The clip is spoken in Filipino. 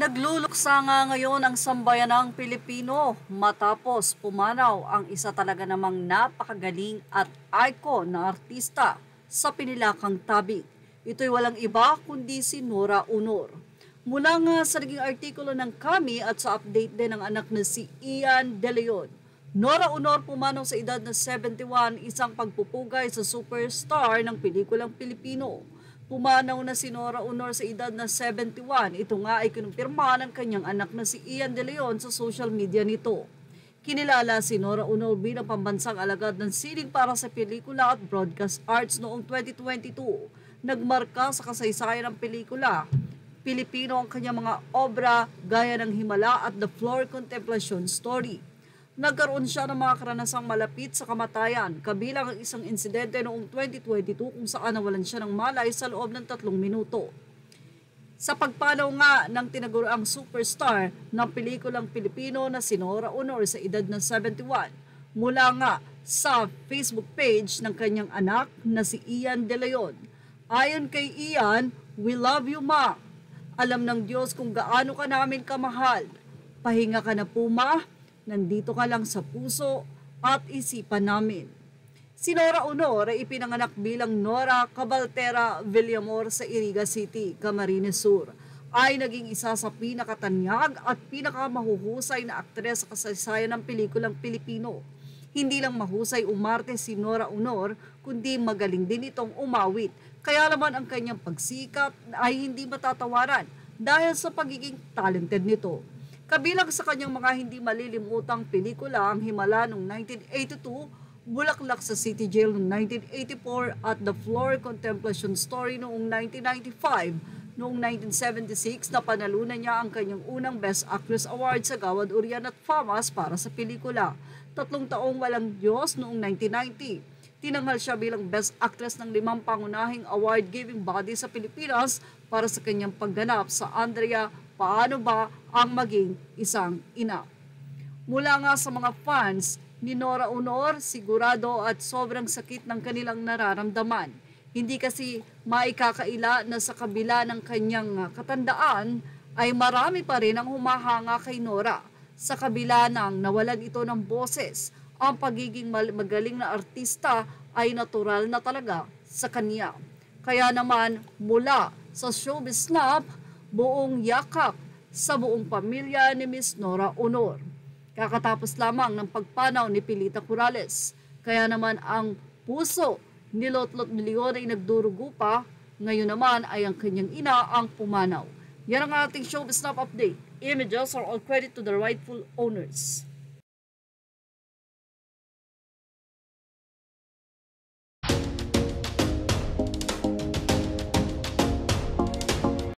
Nagluluksa nga ngayon ang sambayanang Pilipino matapos pumanaw ang isa talaga namang napakagaling at icon na artista sa pinilakang tabig. Ito'y walang iba kundi si Nora Aunor. Mula nga sa naging artikulo ng Kami at sa update din ng anak na si Ian De Leon, Nora Aunor pumanaw sa edad na 71, isang pagpupugay sa superstar ng pelikulang Pilipino. Pumanaw na si Nora Aunor sa edad na 71. Ito nga ay kinumpirma ng kanyang anak na si Ian De Leon sa social media nito. Kinilala si Nora Aunor bilang pambansang alagad ng sining para sa pelikula at broadcast arts noong 2022. Nagmarka sa kasaysayan ng pelikula. Pilipino ang kanyang mga obra gaya ng Himala at The Floor Contemplation Story. Nagkaroon siya ng mga karanasang malapit sa kamatayan, kabilang ang isang insidente noong 2022 kung saan nawalan siya ng malay sa loob ng 3 minuto. Sa pagpanaw nga ng tinaguriang superstar ng pelikulang Pilipino na si Nora Aunor sa edad na 71, mula nga sa Facebook page ng kanyang anak na si Ian De Leon. Ayon kay Ian, "We love you, Ma. Alam ng Diyos kung gaano ka namin kamahal. Pahinga ka na po, Ma. Nandito ka lang sa puso at isipan namin." Si Nora Aunor ay ipinanganak bilang Nora Cabaltera Villamor sa Iriga City, Camarines Sur. Ay naging isa sa pinakatanyag at pinakamahuhusay na aktres sa kasaysayan ng pelikulang Pilipino. Hindi lang mahusay umarte si Nora Aunor, kundi magaling din itong umawit. Kaya naman ang kanyang pagsikat ay hindi matatawaran dahil sa pagiging talented nito. Kabilang sa kanyang mga hindi malilimutang pelikula ang Himala noong 1982, Bulaklak sa City Jail noong 1984 at The Floor Contemplation Story noong 1995. Noong 1976, napanalunan niya ang kanyang unang Best Actress Award sa Gawad Urian at FAMAS para sa pelikula. 3 taong walang Diyos noong 1990. Tinanghal siya bilang Best Actress ng 5 pangunahing award-giving body sa Pilipinas para sa kanyang pagganap sa Andrea, Paano Ba ang Maging Isang Ina. Mula nga sa mga fans ni Nora Aunor, sigurado at sobrang sakit ng kanilang nararamdaman. Hindi kasi maikakaila na sa kabila ng kanyang katandaan ay marami pa rin ang humahanga kay Nora. Sa kabila ng nawalan ito ng boses, ang pagiging magaling na artista ay natural na talaga sa kanya. Kaya naman mula sa Showbiz Snap, buong yakap sa buong pamilya ni Miss Nora Aunor. Kakatapos lamang ng pagpanaw ni Pilita Corrales. Kaya naman ang puso ni Lotlot De Leon ay nagdurugo pa. Ngayon naman ay ang kanyang ina ang pumanaw. Yan ang ating Showbiz Snap update. Images are all credit to the rightful owners.